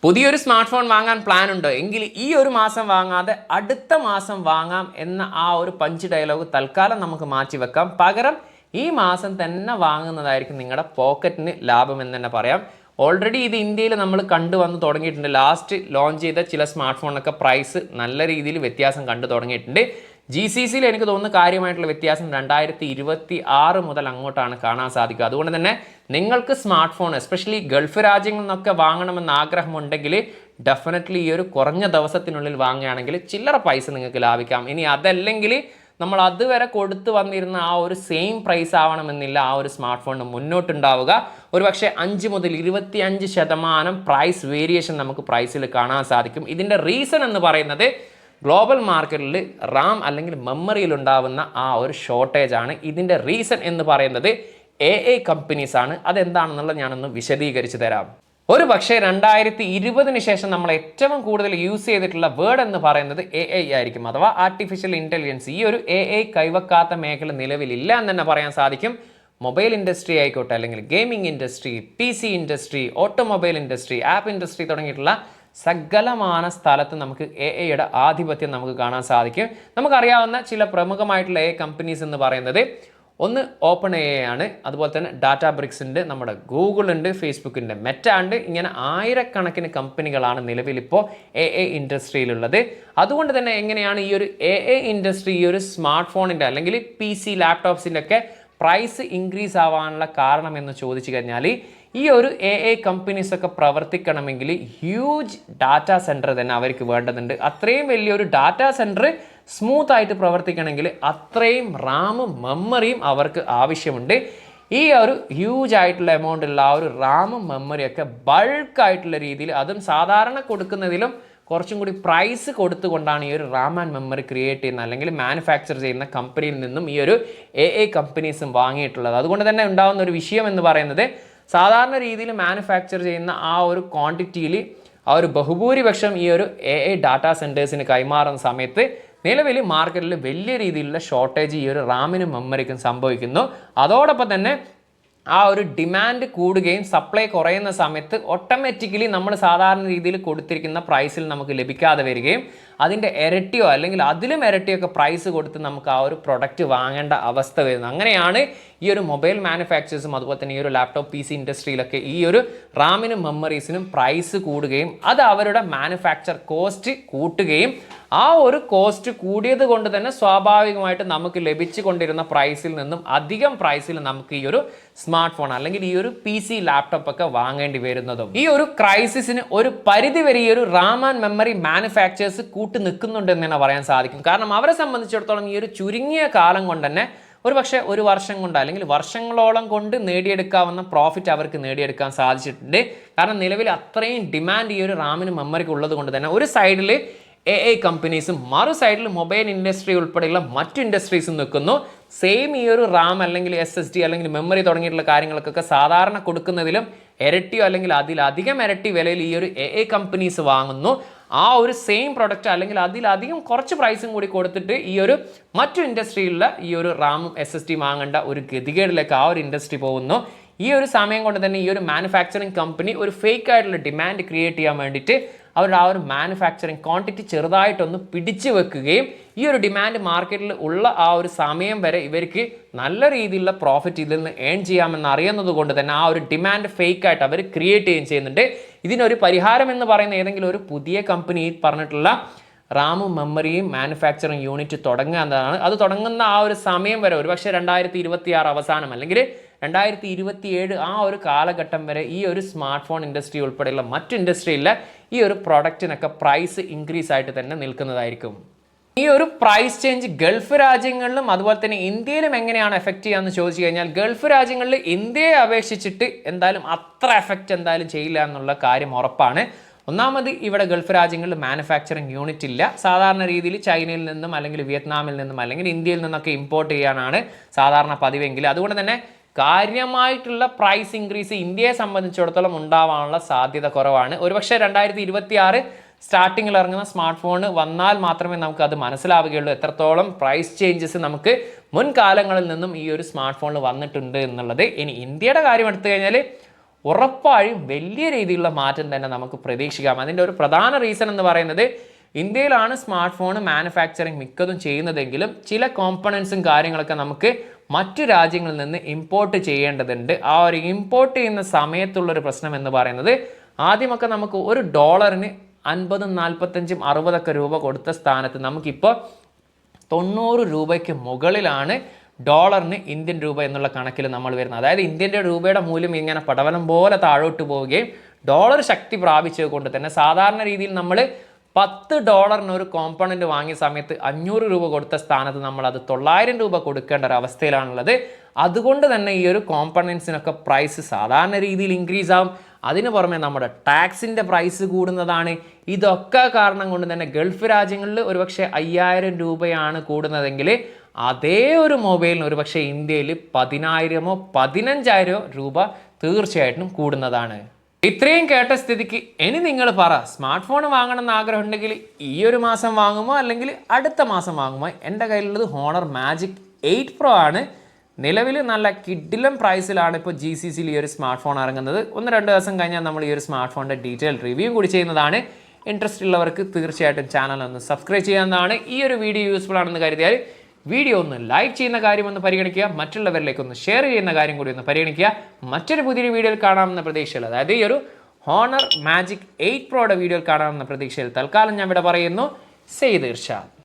പുതിയൊരു smart phone വാങ്ങാൻ plan ഉണ്ടോ എങ്കിൽ ഈ ഒരു മാസം വാങ്ങാതെ അടുത്ത മാസം വാങ്ങാം എന്ന ആ ഒരു പഞ്ച് ഡയലോഗ് തൽക്കാലം നമുക്ക് മാറ്റി വെക്കാം. പകരം ഈ മാസം തന്നെ വാങ്ങുന്നതായിരിക്കും നിങ്ങളുടെ പോക്കറ്റിന് ലാഭം എന്ന് തന്നെ പറയാം. ഓൾറെഡി ഇത് ഇന്ത്യയിൽ നമ്മൾ കണ്ടുവന്ന് തുടങ്ങിയിട്ടുണ്ട്. ലാസ്റ്റ് ലോഞ്ച് ചെയ്ത ചില സ്മാർട്ട് ഫോണൊക്കെ പ്രൈസ് നല്ല രീതിയിൽ വ്യത്യാസം കണ്ടു തുടങ്ങിയിട്ടുണ്ട്. GCCയിൽ എനിക്ക് തോന്നുന്നു കാര്യമായിട്ടുള്ള വ്യത്യാസം 2026 മുതൽ അങ്ങോട്ടാണ് കാണാൻ സാധിക്കുക. അതുകൊണ്ട് തന്നെ നിങ്ങൾക്ക് സ്മാർട്ട് ഫോൺ എസ്പെഷ്യലി ഗൾഫ് രാജ്യങ്ങളിൽ നിന്നൊക്കെ വാങ്ങണമെന്ന് ആഗ്രഹമുണ്ടെങ്കിൽ ഡെഫിനറ്റ്ലി ഈ ഒരു കുറഞ്ഞ ദിവസത്തിനുള്ളിൽ വാങ്ങുകയാണെങ്കിൽ ചില്ലറ പൈസ നിങ്ങൾക്ക് ലാഭിക്കാം. ഇനി അതല്ലെങ്കിൽ നമ്മൾ അതുവരെ കൊടുത്തു വന്നിരുന്ന ആ ഒരു സെയിം പ്രൈസ് ആവണമെന്നില്ല ആ ഒരു സ്മാർട്ട് ഫോണിന് മുന്നോട്ടുണ്ടാവുക. ഒരുപക്ഷെ 5 മുതൽ 25% പ്രൈസ് വേരിയേഷൻ നമുക്ക് പ്രൈസിൽ കാണാൻ സാധിക്കും. ഇതിൻ്റെ റീസൺ എന്ന് പറയുന്നത് ഗ്ലോബൽ മാർക്കറ്റിൽ റാം അല്ലെങ്കിൽ മെമ്മറിയിൽ ഉണ്ടാവുന്ന ആ ഒരു ഷോർട്ടേജ് ആണ്. ഇതിൻ്റെ റീസൺ എന്ന് പറയുന്നത് AI കമ്പനീസ് ആണ്. അതെന്താണെന്നുള്ളത് ഞാനൊന്ന് വിശദീകരിച്ച് തരാം. ഒരു പക്ഷേ 2020 ശേഷം നമ്മൾ ഏറ്റവും കൂടുതൽ യൂസ് ചെയ്തിട്ടുള്ള വേർഡ് എന്ന് പറയുന്നത് AI ആയിരിക്കും, അഥവാ ആർട്ടിഫിഷ്യൽ ഇൻ്റലിജൻസ്. ഈ ഒരു AI കൈവക്കാത്ത മേഖല നിലവിലില്ല എന്ന് തന്നെ പറയാൻ സാധിക്കും. മൊബൈൽ ഇൻഡസ്ട്രി ആയിക്കോട്ടെ, അല്ലെങ്കിൽ gaming industry, PC industry, automobile industry, app industry തുടങ്ങിയിട്ടുള്ള സകലമാന സ്ഥലത്ത് നമുക്ക് AIയുടെ ആധിപത്യം നമുക്ക് കാണാൻ സാധിക്കും. നമുക്കറിയാവുന്ന ചില പ്രമുഖമായിട്ടുള്ള AI കമ്പനീസ് എന്ന് പറയുന്നത് ഒന്ന് ഓപ്പൺ AI ആണ്, അതുപോലെ തന്നെ ഡാറ്റാബ്രിക്സ് ഉണ്ട്, നമ്മുടെ ഗൂഗിൾ ഉണ്ട്, ഫേസ്ബുക്ക് ഉണ്ട്, മെറ്റ ഉണ്ട്. ഇങ്ങനെ ആയിരക്കണക്കിന് കമ്പനികളാണ് നിലവിലിപ്പോൾ AI ഇൻഡസ്ട്രിയിലുള്ളത്. അതുകൊണ്ട് തന്നെ എങ്ങനെയാണ് ഈ ഒരു AI ഇൻഡസ്ട്രി ഈ ഒരു സ്മാർട്ട് ഫോണിൻ്റെ അല്ലെങ്കിൽ PC ലാപ്ടോപ്സിൻ്റെ ഒക്കെ പ്രൈസ് ഇൻക്രീസ് ആവാനുള്ള കാരണം എന്ന് ചോദിച്ചു കഴിഞ്ഞാൽ, ഈ ഒരു AI കമ്പനീസ് ഒക്കെ പ്രവർത്തിക്കണമെങ്കിൽ ഹ്യൂജ് ഡാറ്റാ സെൻറ്റർ തന്നെ അവർക്ക് വേണ്ടതുണ്ട്. അത്രയും വലിയൊരു ഡാറ്റാ സെൻറ്റർ സ്മൂത്ത് ആയിട്ട് പ്രവർത്തിക്കണമെങ്കിൽ അത്രയും റാമും മെമ്മറിയും അവർക്ക് ആവശ്യമുണ്ട്. ഈ ഒരു ഹ്യൂജ് ആയിട്ടുള്ള എമൗണ്ടുള്ള ആ ഒരു റാമും മെമ്മറിയൊക്കെ ബൾക്കായിട്ടുള്ള രീതിയിൽ, അതും സാധാരണ കൊടുക്കുന്നതിലും കുറച്ചും കൂടി പ്രൈസ് കൊടുത്തുകൊണ്ടാണ് ഈ ഒരു റാം ആൻഡ് മെമ്മറി ക്രിയേറ്റ് ചെയ്യുന്ന അല്ലെങ്കിൽ മാനുഫാക്ചർ ചെയ്യുന്ന കമ്പനിയിൽ നിന്നും ഈ ഒരു AI കമ്പനീസും വാങ്ങിയിട്ടുള്ളത്. അതുകൊണ്ട് തന്നെ ഉണ്ടാകുന്ന ഒരു വിഷയം എന്ന് പറയുന്നത്, സാധാരണ രീതിയിൽ മാനുഫാക്ചർ ചെയ്യുന്ന ആ ഒരു ക്വാണ്ടിറ്റിയിൽ ആ ഒരു ബഹുഭൂരിപക്ഷം ഈ ഒരു AI ഡാറ്റാ സെൻറ്റേഴ്സിന് കൈമാറുന്ന സമയത്ത് നിലവിൽ മാർക്കറ്റിൽ വലിയ രീതിയിലുള്ള ഷോർട്ടേജ് ഈ ഒരു റാമിനും മെമ്മറിക്കും സംഭവിക്കുന്നു. അതോടൊപ്പം തന്നെ ആ ഒരു ഡിമാൻഡ് കൂടുകയും സപ്ലൈ കുറയുന്ന സമയത്ത് ഓട്ടോമാറ്റിക്കലി നമ്മൾ സാധാരണ രീതിയിൽ കൊടുത്തിരിക്കുന്ന പ്രൈസിൽ നമുക്ക് ലഭിക്കാതെ വരികയും അതിൻ്റെ ഇരട്ടിയോ അല്ലെങ്കിൽ അതിലും ഇരട്ടിയൊക്കെ പ്രൈസ് കൊടുത്ത് നമുക്ക് ആ ഒരു പ്രൊഡക്റ്റ് വാങ്ങേണ്ട അവസ്ഥ വരുന്നത്. അങ്ങനെയാണ് ഈ ഒരു മൊബൈൽ മാനുഫാക്ചേഴ്സും അതുപോലെ തന്നെ ഈ ഒരു ലാപ്ടോപ്പ് PC ഇൻഡസ്ട്രിയിലൊക്കെ ഈ ഒരു റാമിനും മെമ്മറീസിനും പ്രൈസ് കൂടുകയും അത് അവരുടെ മാനുഫാക്ചർ കോസ്റ്റ് കൂട്ടുകയും ആ ഒരു കോസ്റ്റ് കൂടിയത് കൊണ്ട് തന്നെ സ്വാഭാവികമായിട്ട് നമുക്ക് ലഭിച്ചു കൊണ്ടിരുന്ന പ്രൈസിൽ നിന്നും അധികം പ്രൈസിൽ നമുക്ക് ഈ ഒരു സ്മാർട്ട് ഫോൺ അല്ലെങ്കിൽ ഈ ഒരു PC ലാപ്ടോപ്പ് ഒക്കെ വാങ്ങേണ്ടി വരുന്നതും. ഈ ഒരു ക്രൈസിസിന് ഒരു പരിധി വരെ ഈ ഒരു റാം ആൻഡ് മെമ്മറി മാനുഫാക്ചേഴ്സ് കൂട്ടി നിൽക്കുന്നുണ്ട് എന്ന് തന്നെ പറയാൻ സാധിക്കും. കാരണം അവരെ സംബന്ധിച്ചിടത്തോളം ഈ ഒരു ചുരുങ്ങിയ കാലം കൊണ്ട് തന്നെ ഒരു പക്ഷേ ഒരു വർഷം കൊണ്ട് അല്ലെങ്കിൽ വർഷങ്ങളോളം കൊണ്ട് നേടിയെടുക്കാവുന്ന പ്രോഫിറ്റ് അവർക്ക് നേടിയെടുക്കാൻ സാധിച്ചിട്ടുണ്ട്. കാരണം നിലവിൽ അത്രയും ഡിമാൻഡ് ഈ ഒരു റാമിനും മെമ്മറിക്കും ഉള്ളത് കൊണ്ട് തന്നെ ഒരു സൈഡിൽ AI കമ്പനീസും മറു സൈഡിൽ മൊബൈൽ ഇൻഡസ്ട്രി ഉൾപ്പെടെയുള്ള മറ്റു ഇൻഡസ്ട്രീസും നിൽക്കുന്നു. സെയിം ഈ ഒരു റാം അല്ലെങ്കിൽ SSD അല്ലെങ്കിൽ മെമ്മറി തുടങ്ങിയിട്ടുള്ള കാര്യങ്ങൾക്കൊക്കെ സാധാരണ കൊടുക്കുന്നതിലും ഇരട്ടിയോ അല്ലെങ്കിൽ അതിലധികം ഇരട്ടി വിലയിൽ ഈ ഒരു AI കമ്പനീസ് വാങ്ങുന്നു. ആ ഒരു സെയിം പ്രൊഡക്റ്റ് അല്ലെങ്കിൽ അതിലധികം കുറച്ച് പ്രൈസും കൂടി കൊടുത്തിട്ട് ഈ ഒരു മറ്റു ഇൻഡസ്ട്രിയിലുള്ള ഈ ഒരു റാമും SSD വാങ്ങേണ്ട ഒരു ഗതികേടിലേക്ക് ആ ഒരു ഇൻഡസ്ട്രി പോകുന്നു. ഈ ഒരു സമയം കൊണ്ട് തന്നെ ഈ ഒരു മാനുഫാക്ചറിങ് കമ്പനി ഒരു ഫേക്ക് ആയിട്ടുള്ള ഡിമാൻഡ് ക്രിയേറ്റ് ചെയ്യാൻ വേണ്ടിയിട്ട് അവരുടെ ആ ഒരു മാനുഫാക്ചറിങ് ക്വാണ്ടിറ്റി ചെറുതായിട്ടൊന്ന് പിടിച്ചു വെക്കുകയും ഈ ഒരു ഡിമാൻഡ് മാർക്കറ്റിൽ ഉള്ള ആ ഒരു സമയം വരെ ഇവർക്ക് നല്ല രീതിയിലുള്ള പ്രോഫിറ്റ് ഇതിൽ നിന്ന് ഏൺ ചെയ്യാമെന്ന് അറിയുന്നത് കൊണ്ട് തന്നെ ആ ഒരു ഡിമാൻഡ് ഫേക്ക് ആയിട്ട് അവർ ക്രിയേറ്റ് ചെയ്യുകയും ചെയ്യുന്നുണ്ട്. ഇതിനൊരു പരിഹാരം എന്ന് പറയുന്ന ഏതെങ്കിലും ഒരു പുതിയ കമ്പനി പറഞ്ഞിട്ടുള്ള റാമും മെമ്മറിയും മാനുഫാക്ചറിങ് യൂണിറ്റ് തുടങ്ങുക എന്നതാണ്. അത് തുടങ്ങുന്ന ആ ഒരു സമയം വരെ ഒരുപക്ഷെ 2026 അവസാനം അല്ലെങ്കിൽ 2027 ആ ഒരു കാലഘട്ടം വരെ ഈ ഒരു സ്മാർട്ട് ഫോൺ ഇൻഡസ്ട്രി ഉൾപ്പെടെയുള്ള മറ്റു ഇൻഡസ്ട്രിയിലെ ഈ ഒരു പ്രൊഡക്റ്റിനൊക്കെ പ്രൈസ് ഇൻക്രീസ് ആയിട്ട് തന്നെ നിൽക്കുന്നതായിരിക്കും. ഈ ഒരു പ്രൈസ് ചേഞ്ച് ഗൾഫ് രാജ്യങ്ങളിലും അതുപോലെ തന്നെ ഇന്ത്യയിലും എങ്ങനെയാണ് എഫക്റ്റ് ചെയ്യാന്ന് ചോദിച്ചു കഴിഞ്ഞാൽ, ഗൾഫ് രാജ്യങ്ങളിൽ ഇന്ത്യയെ അപേക്ഷിച്ചിട്ട് എന്തായാലും അത്ര എഫക്റ്റ് എന്തായാലും ചെയ്യില്ല എന്നുള്ള കാര്യം ഉറപ്പാണ്. ഒന്നാമത് ഇവിടെ ഗൾഫ് രാജ്യങ്ങളിൽ മാനുഫാക്ചറിങ് യൂണിറ്റ് ഇല്ല. സാധാരണ രീതിയിൽ ചൈനയിൽ നിന്നും അല്ലെങ്കിൽ വിയറ്റ്നാമിൽ നിന്നും അല്ലെങ്കിൽ ഇന്ത്യയിൽ നിന്നൊക്കെ ഇമ്പോർട്ട് ചെയ്യാനാണ് സാധാരണ പതിവെങ്കിൽ. അതുകൊണ്ട് തന്നെ കാര്യമായിട്ടുള്ള പ്രൈസ് ഇൻക്രീസ് ഇന്ത്യയെ സംബന്ധിച്ചിടത്തോളം ഉണ്ടാവാനുള്ള സാധ്യത കുറവാണ്. ഒരുപക്ഷെ 2026 സ്റ്റാർട്ടിങ്ങിൽ ഇറങ്ങുന്ന സ്മാർട്ട് ഫോൺ വന്നാൽ മാത്രമേ നമുക്ക് അത് മനസ്സിലാവുകയുള്ളൂ എത്രത്തോളം പ്രൈസ് ചേഞ്ചസ് നമുക്ക് മുൻകാലങ്ങളിൽ നിന്നും ഈ ഒരു സ്മാർട്ട് ഫോണിൽ വന്നിട്ടുണ്ട് എന്നുള്ളത്. ഇനി ഇന്ത്യയുടെ കാര്യം എടുത്തു കഴിഞ്ഞാൽ ഉറപ്പായും വലിയ രീതിയിലുള്ള മാറ്റം തന്നെ നമുക്ക് പ്രതീക്ഷിക്കാം. അതിൻ്റെ ഒരു പ്രധാന റീസൺ എന്ന് പറയുന്നത് ഇന്ത്യയിലാണ് സ്മാർട്ട് ഫോൺ മാനുഫാക്ചറിങ് മിക്കതും ചെയ്യുന്നതെങ്കിലും ചില കോമ്പണൻസും കാര്യങ്ങളൊക്കെ നമുക്ക് മറ്റു രാജ്യങ്ങളിൽ നിന്ന് ഇമ്പോർട്ട് ചെയ്യേണ്ടതുണ്ട്. ആ ഒരു ഇമ്പോർട്ട് ചെയ്യുന്ന സമയത്തുള്ളൊരു പ്രശ്നം എന്ന് പറയുന്നത് ആദ്യമൊക്കെ നമുക്ക് $1 50, 45, 60 രൂപ കൊടുത്ത സ്ഥാനത്ത് നമുക്കിപ്പോൾ 90 രൂപയ്ക്ക് മുകളിലാണ് ഡോളറിന് ഇന്ത്യൻ രൂപ എന്നുള്ള കണക്കിൽ നമ്മൾ വരുന്നത്. അതായത് ഇന്ത്യൻ രൂപയുടെ മൂല്യം ഇങ്ങനെ പടവലം പോലെ താഴോട്ട് പോവുകയും ഡോളർ ശക്തി പ്രാപിച്ചത് കൊണ്ട് തന്നെ സാധാരണ രീതിയിൽ നമ്മൾ $10 ഒരു കോമ്പണൻറ്റ് വാങ്ങിയ സമയത്ത് 500 രൂപ കൊടുത്ത സ്ഥാനത്ത് നമ്മൾ അത് 900 രൂപ കൊടുക്കേണ്ട ഒരു അവസ്ഥയിലാണുള്ളത്. അതുകൊണ്ട് തന്നെ ഈ ഒരു കോമ്പണൻസിനൊക്കെ പ്രൈസ് സാധാരണ രീതിയിൽ ഇൻക്രീസ് ആവും. അതിന് പുറമെ നമ്മുടെ ടാക്സിൻ്റെ പ്രൈസ് കൂടുന്നതാണ്. ഇതൊക്കെ കാരണം കൊണ്ട് തന്നെ ഗൾഫ് രാജ്യങ്ങളിൽ ഒരുപക്ഷെ 5000 രൂപയാണ് കൂടുന്നതെങ്കിൽ അതേ ഒരു മൊബൈലിന് ഒരുപക്ഷെ ഇന്ത്യയിൽ 10,000 15,000 രൂപ തീർച്ചയായിട്ടും കൂടുന്നതാണ്. ഇത്രയും കേട്ട സ്ഥിതിക്ക് ഇനി നിങ്ങൾ പറ, സ്മാർട്ട് ഫോൺ വാങ്ങണം എന്ന് ആഗ്രഹം ഉണ്ടെങ്കിൽ ഈ ഒരു മാസം വാങ്ങുമോ അല്ലെങ്കിൽ അടുത്ത മാസം വാങ്ങുമോ? എൻ്റെ കയ്യിലുള്ളത് ഹോണർ മാജിക് 8 Pro ആണ്. നിലവിൽ നല്ല കിഡിലം പ്രൈസിലാണ് ഇപ്പോൾ GCCയിൽ ഈ ഒരു സ്മാർട്ട് ഫോൺ ഇറങ്ങുന്നത്. 1-2 ദിവസം കഴിഞ്ഞാൽ നമ്മൾ ഈ ഒരു സ്മാർട്ട് ഫോണിൻ്റെ ഡീറ്റെയിൽ റിവ്യൂ കൂടി ചെയ്യുന്നതാണ്. ഇൻട്രസ്റ്റ് ഉള്ളവർക്ക് തീർച്ചയായിട്ടും ചാനൽ ഒന്ന് സബ്സ്ക്രൈബ് ചെയ്യാവുന്നതാണ്. ഈ ഒരു വീഡിയോ യൂസ്ഫുൾ ആണെന്ന് കരുതിയാൽ വീഡിയോ ഒന്ന് ലൈക്ക് ചെയ്യുന്ന കാര്യം ഒന്ന് പരിഗണിക്കുക, മറ്റുള്ളവരിലേക്ക് ഒന്ന് ഷെയർ ചെയ്യുന്ന കാര്യം കൂടി ഒന്ന് പരിഗണിക്കുക. മറ്റൊരു പുതിയൊരു വീഡിയോയിൽ കാണാമെന്ന പ്രതീക്ഷയിൽ, അതായത് ഈ ഒരു ഹോണർ മാജിക് 8 Proയുടെ വീഡിയോയിൽ കാണാമെന്ന പ്രതീക്ഷയിൽ തൽക്കാലം ഞാൻ ഇവിടെ പറയുന്നു. സെയ്ദ് ഇർഷാദ്.